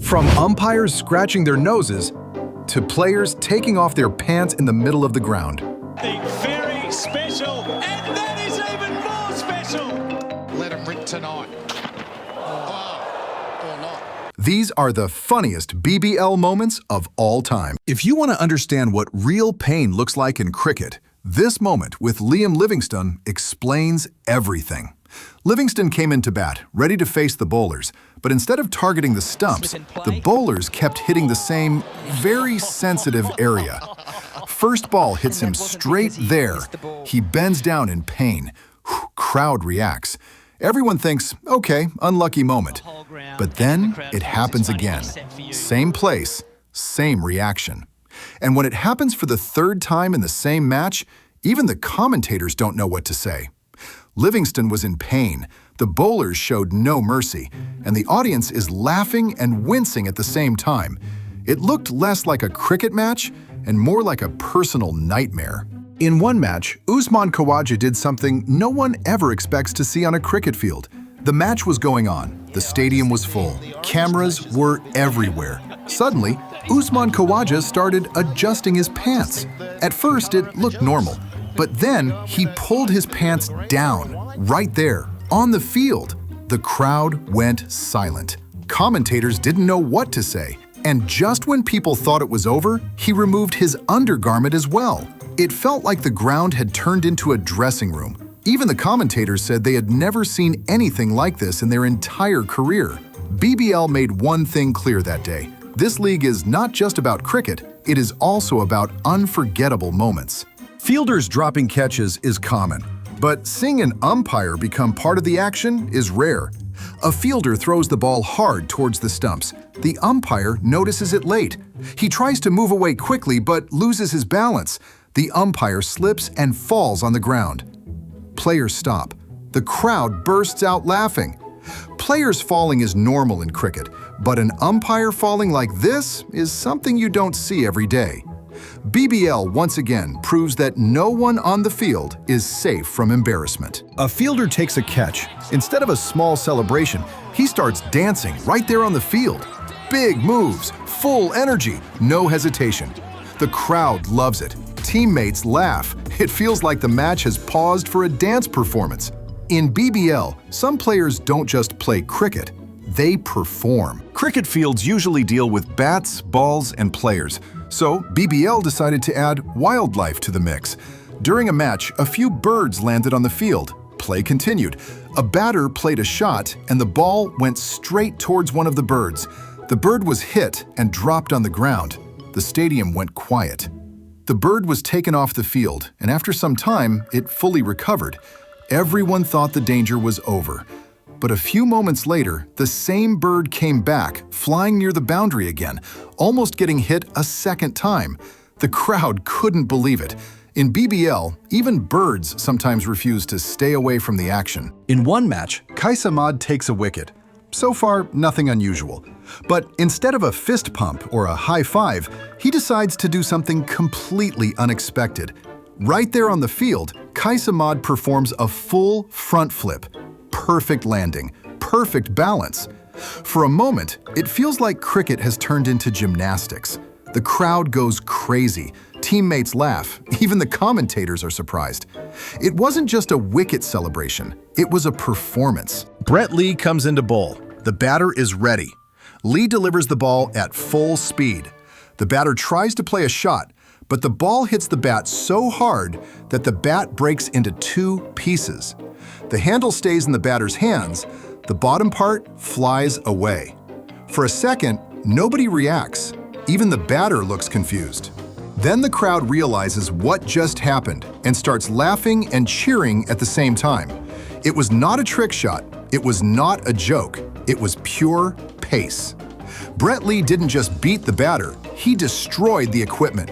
From umpires scratching their noses to players taking off their pants in the middle of the ground. The very special, and that is even more special. Let him rip tonight. Or not. These are the funniest BBL moments of all time. If you want to understand what real pain looks like in cricket, this moment with Liam Livingstone explains everything. Livingstone came into bat, ready to face the bowlers, but instead of targeting the stumps, the bowlers kept hitting the same, very sensitive area. First ball hits him straight there. He bends down in pain. Crowd reacts. Everyone thinks, okay, unlucky moment. But then it happens again. Same place, same reaction. And when it happens for the third time in the same match, even the commentators don't know what to say. Livingstone was in pain, the bowlers showed no mercy, and the audience is laughing and wincing at the same time. It looked less like a cricket match and more like a personal nightmare. In one match, Usman Khawaja did something no one ever expects to see on a cricket field. The match was going on, the stadium was full, cameras were everywhere. Suddenly, Usman Khawaja started adjusting his pants. At first, it looked normal. But then he pulled his pants down, right there, on the field. The crowd went silent. Commentators didn't know what to say. And just when people thought it was over, he removed his undergarment as well. It felt like the ground had turned into a dressing room. Even the commentators said they had never seen anything like this in their entire career. BBL made one thing clear that day. This league is not just about cricket, it is also about unforgettable moments. Fielders dropping catches is common, but seeing an umpire become part of the action is rare. A fielder throws the ball hard towards the stumps. The umpire notices it late. He tries to move away quickly but loses his balance. The umpire slips and falls on the ground. Players stop. The crowd bursts out laughing. Players falling is normal in cricket, but an umpire falling like this is something you don't see every day. BBL once again proves that no one on the field is safe from embarrassment. A fielder takes a catch. Instead of a small celebration, he starts dancing right there on the field. Big moves, full energy, no hesitation. The crowd loves it. Teammates laugh. It feels like the match has paused for a dance performance. In BBL, some players don't just play cricket, they perform. Cricket fields usually deal with bats, balls, and players. So BBL decided to add wildlife to the mix. During a match, a few birds landed on the field. Play continued. A batter played a shot, and the ball went straight towards one of the birds. The bird was hit and dropped on the ground. The stadium went quiet. The bird was taken off the field, and after some time, it fully recovered. Everyone thought the danger was over. But a few moments later, the same bird came back, flying near the boundary again, almost getting hit a second time. The crowd couldn't believe it. In BBL, even birds sometimes refuse to stay away from the action. In one match, Crease takes a wicket. So far, nothing unusual. But instead of a fist pump or a high five, he decides to do something completely unexpected. Right there on the field, Crease performs a full front flip. Perfect landing, perfect balance. For a moment, it feels like cricket has turned into gymnastics. The crowd goes crazy. Teammates laugh. Even the commentators are surprised. It wasn't just a wicket celebration. It was a performance. Brett Lee comes into bowl. The batter is ready. Lee delivers the ball at full speed. The batter tries to play a shot, but the ball hits the bat so hard that the bat breaks into two pieces. The handle stays in the batter's hands. The bottom part flies away. For a second, nobody reacts. Even the batter looks confused. Then the crowd realizes what just happened and starts laughing and cheering at the same time. It was not a trick shot. It was not a joke. It was pure pace. Brett Lee didn't just beat the batter, he destroyed the equipment.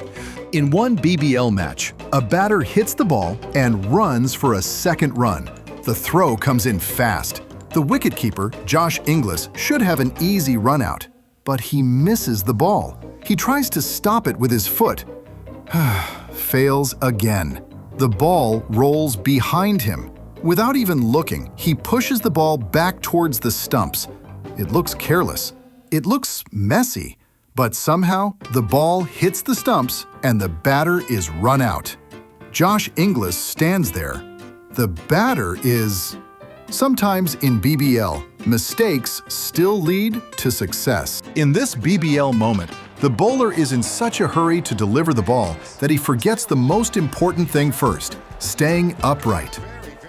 In one BBL match, a batter hits the ball and runs for a second run. The throw comes in fast. The wicketkeeper, Josh Inglis, should have an easy run out, but he misses the ball. He tries to stop it with his foot. Fails again. The ball rolls behind him. Without even looking, he pushes the ball back towards the stumps. It looks careless. It looks messy, but somehow the ball hits the stumps and the batter is run out. Josh Inglis stands there. The batter is... Sometimes in BBL, mistakes still lead to success. In this BBL moment, the bowler is in such a hurry to deliver the ball that he forgets the most important thing first, staying upright.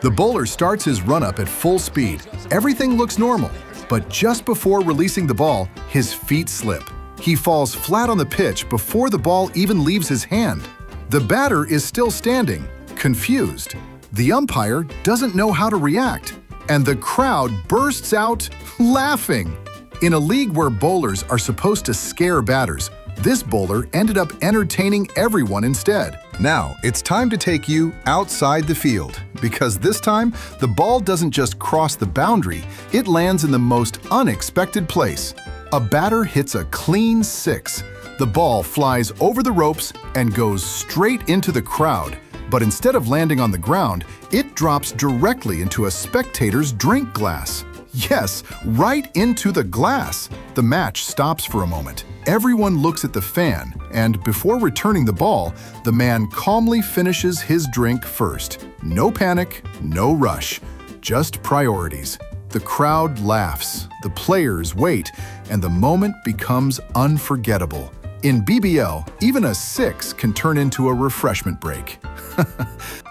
The bowler starts his run-up at full speed. Everything looks normal, but just before releasing the ball, his feet slip. He falls flat on the pitch before the ball even leaves his hand. The batter is still standing, confused. The umpire doesn't know how to react, and the crowd bursts out laughing. In a league where bowlers are supposed to scare batters, this bowler ended up entertaining everyone instead. Now, it's time to take you outside the field, because this time, the ball doesn't just cross the boundary, it lands in the most unexpected place. A batter hits a clean 6. The ball flies over the ropes and goes straight into the crowd. But instead of landing on the ground, it drops directly into a spectator's drink glass. Yes, right into the glass. The match stops for a moment. Everyone looks at the fan, and before returning the ball, the man calmly finishes his drink first. No panic, no rush, just priorities. The crowd laughs, the players wait, and the moment becomes unforgettable. In BBL, even a 6 can turn into a refreshment break.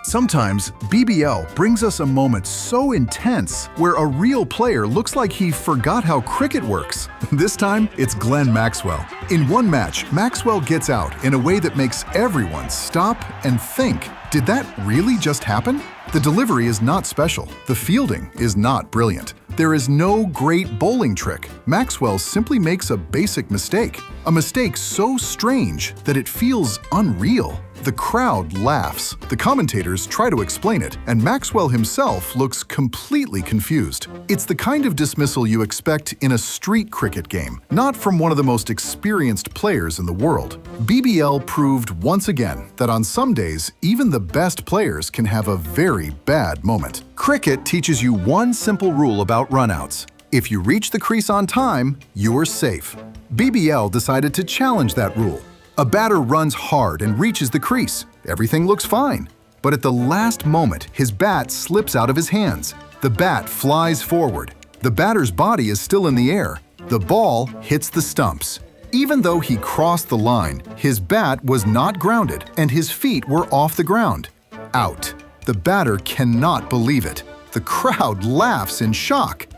Sometimes, BBL brings us a moment so intense where a real player looks like he forgot how cricket works. This time, it's Glenn Maxwell. In one match, Maxwell gets out in a way that makes everyone stop and think, did that really just happen? The delivery is not special. The fielding is not brilliant. There is no great bowling trick. Maxwell simply makes a basic mistake. A mistake so strange that it feels unreal. The crowd laughs. The commentators try to explain it, and Maxwell himself looks completely confused. It's the kind of dismissal you expect in a street cricket game, not from one of the most experienced players in the world. BBL proved once again that on some days, even the best players can have a very bad moment. Cricket teaches you one simple rule about runouts. If you reach the crease on time, you're safe. BBL decided to challenge that rule. A batter runs hard and reaches the crease. Everything looks fine. But at the last moment, his bat slips out of his hands. The bat flies forward. The batter's body is still in the air. The ball hits the stumps. Even though he crossed the line, his bat was not grounded and his feet were off the ground. Out. The batter cannot believe it. The crowd laughs in shock.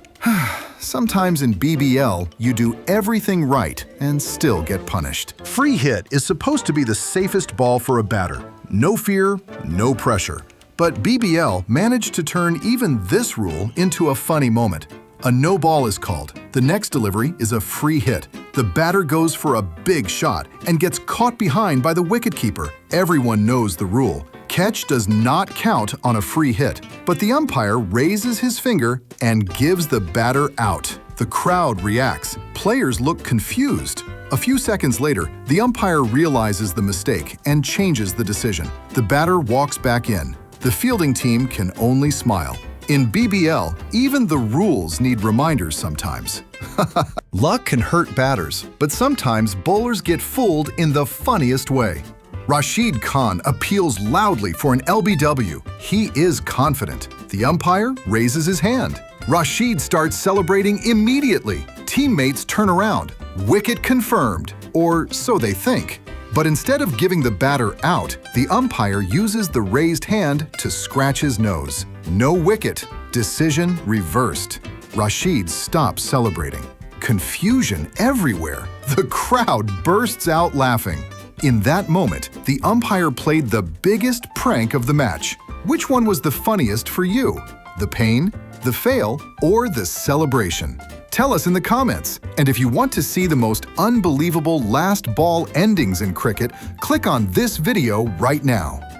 Sometimes in BBL, you do everything right and still get punished. Free hit is supposed to be the safest ball for a batter. No fear, no pressure. But BBL managed to turn even this rule into a funny moment. A no ball is called. The next delivery is a free hit. The batter goes for a big shot and gets caught behind by the wicketkeeper. Everyone knows the rule. Catch does not count on a free hit, but the umpire raises his finger and gives the batter out. The crowd reacts. Players look confused. A few seconds later, the umpire realizes the mistake and changes the decision. The batter walks back in. The fielding team can only smile. In BBL, even the rules need reminders sometimes. Luck can hurt batters, but sometimes bowlers get fooled in the funniest way. Rashid Khan appeals loudly for an LBW. He is confident. The umpire raises his hand. Rashid starts celebrating immediately. Teammates turn around. Wicket confirmed, or so they think. But instead of giving the batter out, the umpire uses the raised hand to scratch his nose. No wicket. Decision reversed. Rashid stops celebrating. Confusion everywhere. The crowd bursts out laughing. In that moment, the umpire played the biggest prank of the match. Which one was the funniest for you? The pain, the fail, or the celebration? Tell us in the comments. And if you want to see the most unbelievable last ball endings in cricket, click on this video right now.